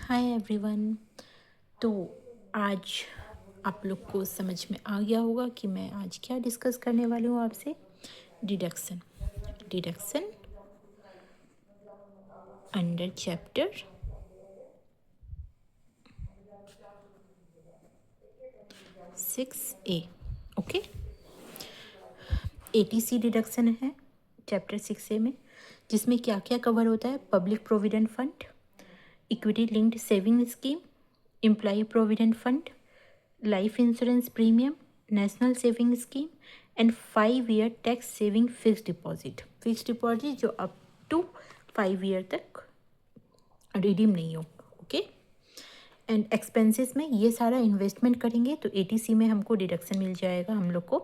Hi everyone. तो आज आप लोग को समझ में आ गया होगा कि मैं आज क्या डिस्कस करने वाली हूँ आपसे। Deduction. Deduction under chapter 6A। Okay, ATC deduction है चैप्टर 6A में, जिसमें क्या क्या कवर होता है। Public provident fund, equity linked saving scheme, employ provident fund, life insurance premium, national saving scheme and 5 year tax saving fix deposit. Fix deposit जो up to 5 year तक redeem नहीं हो। ओके, एंड एक्सपेंसेस में ये सारा investment करेंगे तो ATC में हमको डिडक्शन मिल जाएगा हम लोग को।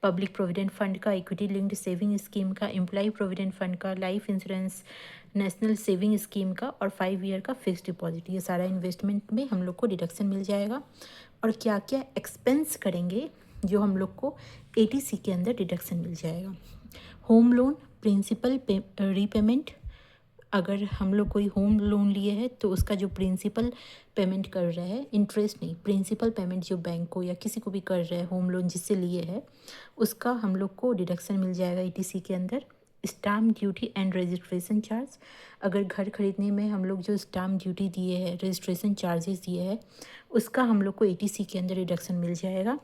पब्लिक प्रोविडेंट फंड का, इक्विटी लिंक्ड सेविंग स्कीम का, एम्प्लॉय प्रोविडेंट फंड का, life insurance, national saving scheme का और 5 ईयर का फिक्स डिपॉजिट, ये सारा इन्वेस्टमेंट में हम लोग को डिडक्शन मिल जाएगा। और क्या क्या एक्सपेंस करेंगे जो हम लोग को एटीसी के अंदर डिडक्शन मिल जाएगा। होम लोन प्रिंसिपल रीपेमेंट, अगर हम लोग कोई होम लोन लिए है तो उसका जो प्रिंसिपल पेमेंट कर रहे हैं, इंटरेस्ट नहीं, प्रिंसिपल पेमेंट जो बैंक को या किसी को भी कर रहे हैं होम लोन जिससे लिए है, उसका हम लोग को डिडक्शन मिल जाएगा एटीसी के अंदर। Stamp duty and registration charge, अगर घर खरीदने में हम लोग जो स्टाम्प ड्यूटी दिए हैं, रजिस्ट्रेशन चार्जेस दिए हैं, उसका हम लोग को एटीसी के अंदर डिडक्शन मिल जाएगा।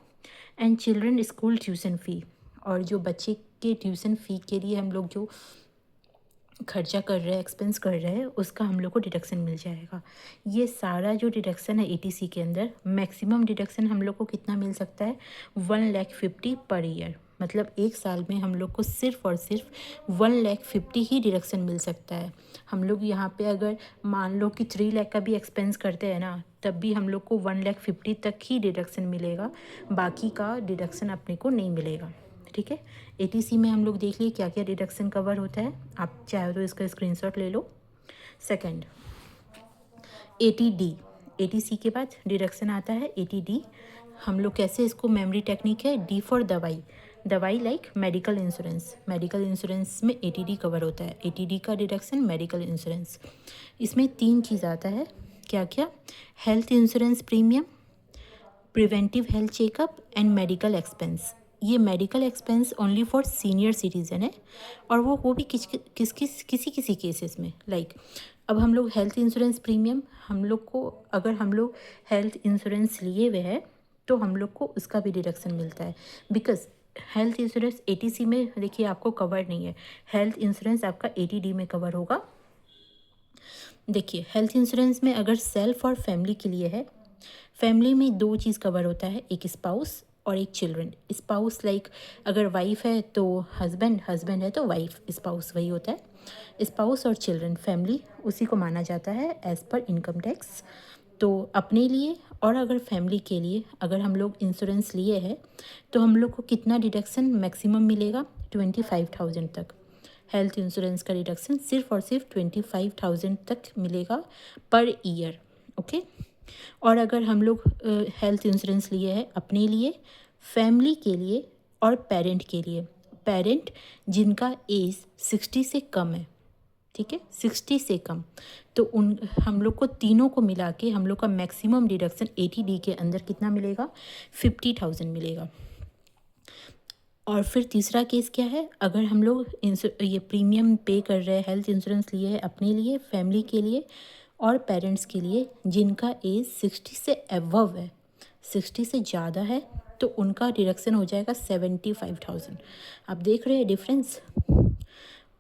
And children school tuition fee, और जो बच्चे के ट्यूशन फ़ी के लिए हम लोग जो खर्चा कर रहे हैं, एक्सपेंस कर रहे हैं, उसका हम लोग को डिडक्शन मिल जाएगा। ये सारा जो डिडक्शन है एटीसी के अंदर, मैक्सिमम डिडक्शन हम लोग को कितना मिल सकता है, 1,50,000 पर ईयर। मतलब एक साल में हम लोग को सिर्फ और सिर्फ 1,50,000 ही डिडक्शन मिल सकता है। हम लोग यहाँ पे अगर मान लो कि 3 लाख का भी एक्सपेंस करते हैं ना, तब भी हम लोग को 1,50,000 तक ही डिडक्शन मिलेगा, बाकी का डिडक्शन अपने को नहीं मिलेगा। ठीक है, एटीसी में हम लोग देख लिए क्या क्या डिडक्शन कवर होता है, आप चाहे तो इसका स्क्रीनशॉट ले लो। सेकंड, एटीडी, एटीसी के बाद डिडक्शन आता है एटीडी। हम लोग कैसे इसको, मेमोरी टेक्निक है, डी फॉर दवाई, दवाई like medical insurance, medical insurance में एटीडी कवर होता है। एटीडी का डिडक्शन मेडिकल इंश्योरेंस, इसमें 3 चीज़ आता है। क्या क्या, health insurance premium, preventive health checkup and medical expense. ये medical expense only for senior citizen है, और वो भी किसी केसेस में, लाइक अब हम लोग हेल्थ इंश्योरेंस प्रीमियम, हम लोग को अगर हम लोग हेल्थ इंश्योरेंस लिए हुए हैं तो हम लोग को उसका भी डिडक्शन मिलता है। बिकॉज हेल्थ इंश्योरेंस एटीसी में देखिए आपको कवर नहीं है, हेल्थ इंश्योरेंस आपका एटीडी में कवर होगा। देखिए हेल्थ इंश्योरेंस में अगर सेल्फ और फैमिली के लिए है, फैमिली में 2 चीज़ कवर होता है, एक स्पाउस और एक चिल्ड्रन। स्पाउस लाइक अगर वाइफ है तो हस्बैंड, हस्बैंड है तो वाइफ, स्पाउस वही होता है। स्पाउस और चिल्ड्रन फैमिली उसी को माना जाता है एज पर इनकम टैक्स। तो अपने लिए और अगर फैमिली के लिए अगर हम लोग इंश्योरेंस लिए हैं तो हम लोग को कितना डिडक्शन मैक्सिमम मिलेगा, 25,000 तक। हेल्थ इंश्योरेंस का डिडक्शन सिर्फ और सिर्फ 25,000 तक मिलेगा पर ईयर। ओके, और अगर हम लोग हेल्थ इंश्योरेंस लिए है अपने लिए, फैमिली के लिए और पेरेंट के लिए, पेरेंट जिनका एज 60 से कम है, ठीक है, 60 से कम, तो उन हम लोग को तीनों को मिला के हम लोग का मैक्सिमम डिडक्शन एटीडी के अंदर कितना मिलेगा, 50,000 मिलेगा। और फिर तीसरा केस क्या है, अगर हम लोग ये प्रीमियम पे कर रहे हैं, हेल्थ इंश्योरेंस लिए है अपने लिए, फैमिली के लिए और पेरेंट्स के लिए जिनका एज 60 से एबव है, 60 से ज़्यादा है, तो उनका डिडक्शन हो जाएगा 75,000। आप देख रहे हैं डिफरेंस।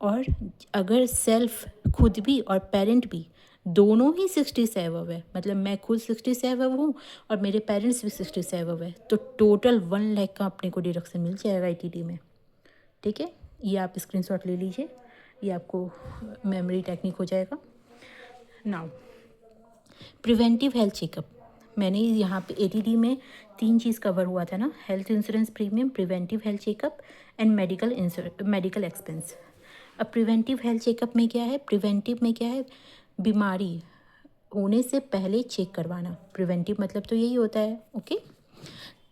और अगर सेल्फ खुद भी और पेरेंट भी दोनों ही 60 से एबव है, मतलब मैं खुद 60 से एबव हूँ और मेरे पेरेंट्स भी 60 से एबव है, तो टोटल 1 लाख का अपने को डिडक्शन मिल जाएगा एटीडी में। ठीक है, ये आप स्क्रीनशॉट ले लीजिए, ये आपको मेमोरी टेक्निक हो जाएगा। नाउ प्रिवेंटिव हेल्थ चेकअप, मैंने यहाँ पे एटीडी में 3 चीज़ कवर हुआ था ना, health insurance premium, preventive health checkup and medical expense. अब प्रिवेंटिव हेल्थ चेकअप में क्या है, प्रिवेंटिव में क्या है, बीमारी होने से पहले चेक करवाना, प्रिवेंटिव मतलब तो यही होता है। ओके,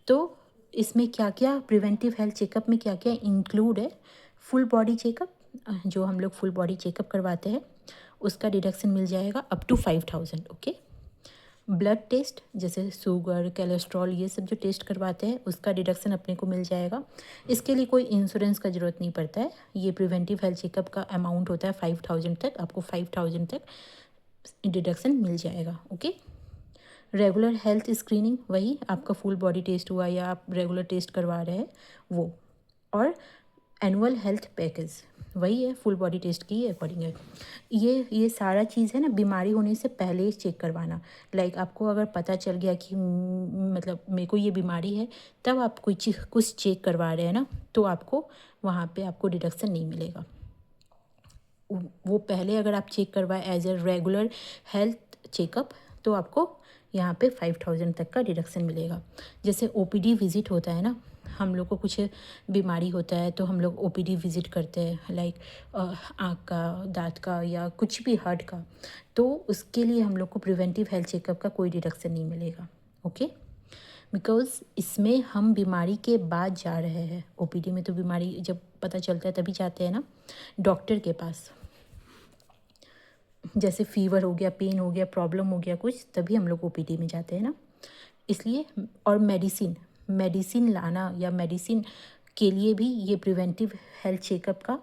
तो इसमें क्या क्या प्रिवेंटिव हेल्थ चेकअप में क्या क्या इंक्लूड है, फुल बॉडी चेकअप, जो हम लोग फुल बॉडी चेकअप करवाते हैं उसका डिडक्शन मिल जाएगा up to 5,000। Okay, blood test जैसे शुगर, कोलेस्ट्रॉल, ये सब जो टेस्ट करवाते हैं उसका डिडक्शन अपने को मिल जाएगा। इसके लिए कोई इंश्योरेंस का ज़रूरत नहीं पड़ता है। ये प्रिवेंटिव हेल्थ चेकअप का अमाउंट होता है 5000 तक, आपको 5000 तक डिडक्शन मिल जाएगा। ओके। रेगुलर हेल्थ स्क्रीनिंग, वही आपका फुल बॉडी टेस्ट हुआ या आप रेगुलर टेस्ट करवा रहे हैं वो। और एनुअल हेल्थ पैकेज वही है, फुल बॉडी टेस्ट की अकॉर्डिंग है। ये सारा चीज़ है ना बीमारी होने से पहले ही चेक करवाना। लाइक आपको अगर पता चल गया कि मतलब मेरे को ये बीमारी है, तब आप कुछ चेक करवा रहे हैं ना, तो आपको वहाँ पे आपको डिडक्शन नहीं मिलेगा। वो पहले अगर आप चेक करवाए as a regular health checkup, तो आपको यहाँ पे 5000 तक का डिडक्शन मिलेगा। जैसे ओपीडी विज़िट होता है ना, हम लोग को कुछ बीमारी होता है तो हम लोग ओपीडी विज़िट करते हैं, लाइक आँख का, दांत का या कुछ भी हार्ट का, तो उसके लिए हम लोग को प्रिवेंटिव हेल्थ चेकअप का कोई डिडक्शन नहीं मिलेगा। ओके। बिकॉज़ इसमें हम बीमारी के बाद जा रहे हैं। ओपीडी में तो बीमारी जब पता चलता है तभी जाते हैं ना डॉक्टर के पास। जैसे फीवर हो गया, पेन हो गया, प्रॉब्लम हो गया कुछ, तभी हम लोग ओपीडी में जाते हैं ना, इसलिए। और मेडिसिन लाना या मेडिसिन के लिए भी ये प्रिवेंटिव हेल्थ चेकअप का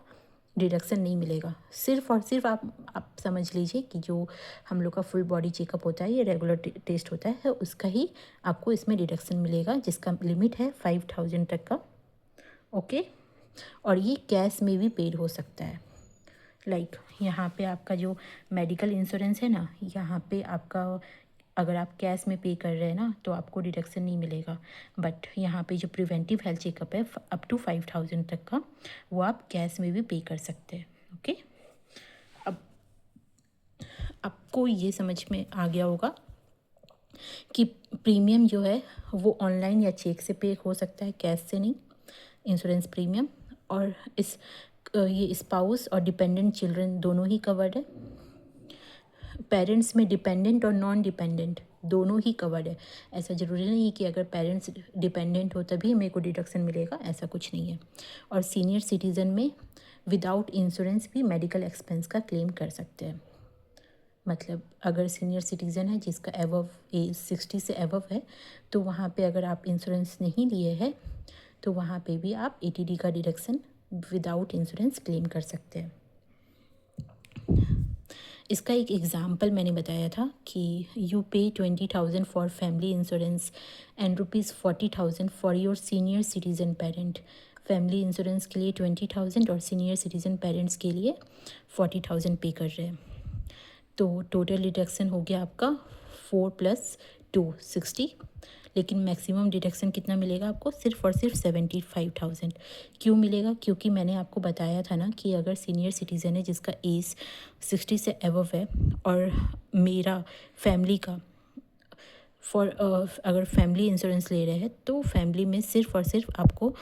डिडक्शन नहीं मिलेगा। सिर्फ और सिर्फ आप समझ लीजिए कि जो हम लोग का फुल बॉडी चेकअप होता है, ये रेगुलर टेस्ट होता है, उसका ही आपको इसमें डिडक्शन मिलेगा, जिसका लिमिट है 5000 तक का। ओके। और ये कैश में भी पेड हो सकता है। लाइक यहाँ पे आपका जो मेडिकल इंश्योरेंस है ना, यहाँ पे आपका अगर आप कैश में पे कर रहे हैं ना, तो आपको डिडक्शन नहीं मिलेगा। बट यहाँ पे जो प्रिवेंटिव हेल्थ चेकअप है अप टू 5000 तक का, वो आप कैश में भी पे कर सकते हैं। ओके। अब आपको ये समझ में आ गया होगा कि प्रीमियम जो है वो ऑनलाइन या चेक से पे हो सकता है, कैश से नहीं, इंश्योरेंस प्रीमियम। और ये स्पाउस और डिपेंडेंट चिल्ड्रन दोनों ही कवर्ड है। पेरेंट्स में डिपेंडेंट और नॉन डिपेंडेंट दोनों ही कवर्ड है। ऐसा ज़रूरी नहीं है कि अगर पेरेंट्स डिपेंडेंट हो तभी मेरे को डिडक्शन मिलेगा, ऐसा कुछ नहीं है। और सीनियर सिटीज़न में विदाउट इंश्योरेंस भी मेडिकल एक्सपेंस का क्लेम कर सकते हैं। मतलब अगर सीनियर सिटीज़न है जिसका एवव एज 60 से एवव है, तो वहाँ पे अगर आप इंश्योरेंस नहीं लिए हैं, तो वहाँ पे भी आप एटीडी का डिडक्शन विदाउट इंश्योरेंस क्लेम कर सकते हैं। इसका एक एग्ज़ाम्पल मैंने बताया था कि यू पे 20,000 for family insurance and ₹40,000 for your senior citizen parent. Family insurance के लिए 20,000 और सीनियर सिटीज़न पेरेंट्स के लिए 40,000 पे कर रहे हैं। तो टोटल डिडक्शन हो गया आपका 4 + 2 60। लेकिन मैक्सिमम डिडक्शन कितना मिलेगा आपको? सिर्फ और सिर्फ 75,000। क्यों मिलेगा? क्योंकि मैंने आपको बताया था ना कि अगर सीनियर सिटीज़न है जिसका एज 60 से एबव है, और मेरा फैमिली का अगर फैमिली इंश्योरेंस ले रहे हैं, तो फैमिली में सिर्फ और सिर्फ आपको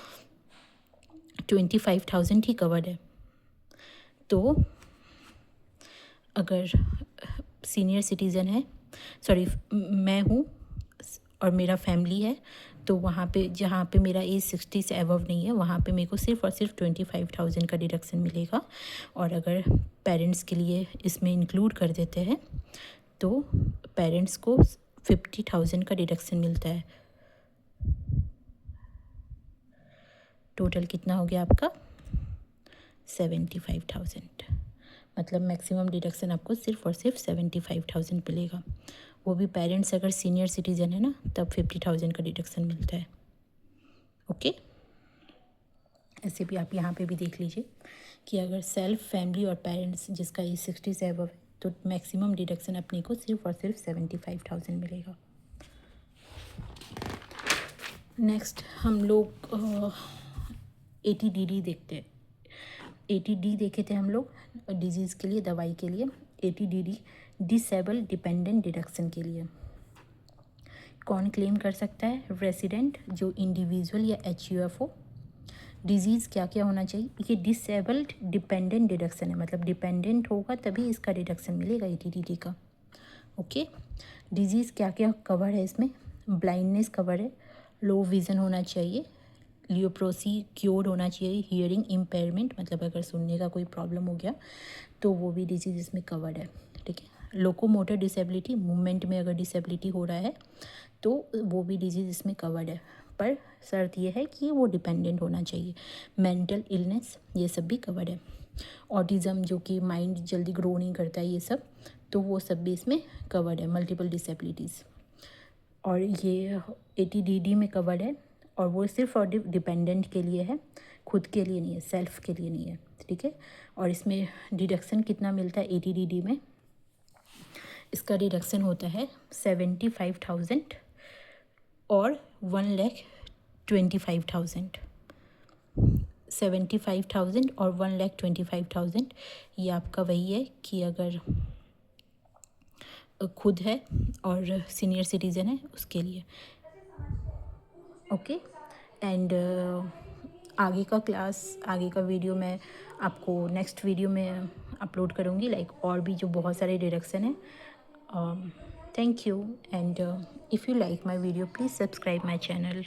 25,000 ही कवर्ड है। तो अगर सीनियर सिटीज़न है, सॉरी मैं हूँ और मेरा फैमिली है, तो वहाँ पे जहाँ पे मेरा एज 60 से अबव नहीं है, वहाँ पे मेरे को सिर्फ और सिर्फ 25,000 का डिडक्शन मिलेगा। और अगर पेरेंट्स के लिए इसमें इंक्लूड कर देते हैं, तो पेरेंट्स को 50,000 का डिडक्शन मिलता है। टोटल कितना हो गया आपका? 75,000। मतलब मैक्सिमम डिडक्शन आपको सिर्फ और सिर्फ 75,000 मिलेगा। वो भी पेरेंट्स अगर सीनियर सिटीज़न है ना, तब 50,000 का डिडक्शन मिलता है। ओके। ऐसे भी आप यहाँ पे भी देख लीजिए कि अगर सेल्फ, फैमिली और पेरेंट्स जिसका एज 60 से अबव है, तो मैक्सिमम डिडक्शन अपने को सिर्फ और सिर्फ 75,000 मिलेगा। नेक्स्ट हम लोग ATDD देखते हैं। ATD देखे थे हम लोग डिजीज़ के लिए, दवाई के लिए। ATDD डिसेबल डिपेंडेंट डिडक्शन के लिए कौन क्लेम कर सकता है? रेसिडेंट, जो इंडिविजुअल या HUF हो। डिजीज़ क्या क्या होना चाहिए? ये डिसेबल्ड डिपेंडेंट डिडक्शन है, मतलब डिपेंडेंट होगा तभी इसका डिडक्शन मिलेगा ATDD का। ओके। डिजीज़ क्या क्या कवर है इसमें? ब्लाइंडनेस कवर है, लो विज़न होना चाहिए, लियोप्रोसी क्योर्ड होना चाहिए, हियरिंग इम्पेयरमेंट, मतलब अगर सुनने का कोई प्रॉब्लम हो गया तो वो भी डिजीज़ इसमें कवर्ड है। ठीक है। लोकोमोटर डिसेबिलिटी, मूवमेंट में अगर डिसेबिलिटी हो रहा है तो वो भी डिजीज़ इसमें कवर्ड है, पर शर्त ये है कि वो डिपेंडेंट होना चाहिए। मेंटल इलनेस ये सब भी कवर्ड है। ऑटिज़म जो कि माइंड जल्दी ग्रो नहीं करता है, ये सब, तो वो सब भी इसमें कवर्ड है, मल्टीपल डिसेबिलिटीज़। और ये ATDD में कवर्ड है, और वो सिर्फ और डिपेंडेंट के लिए है, खुद के लिए नहीं है, सेल्फ के लिए नहीं है, ठीक है। और इसमें डिडक्शन कितना मिलता है ATDD में? इसका डिडक्शन होता है 75,000 और 1,25,000। 75,000 और 1,25,000 ये आपका वही है कि अगर खुद है और सीनियर सिटीज़न है उसके लिए। ओके। एंड आगे का क्लास, आगे का वीडियो मैं आपको नेक्स्ट वीडियो में अपलोड करूँगी, लाइक और भी जो बहुत सारे डिडक्शन है। Thank you, and if you like my video, please subscribe my channel.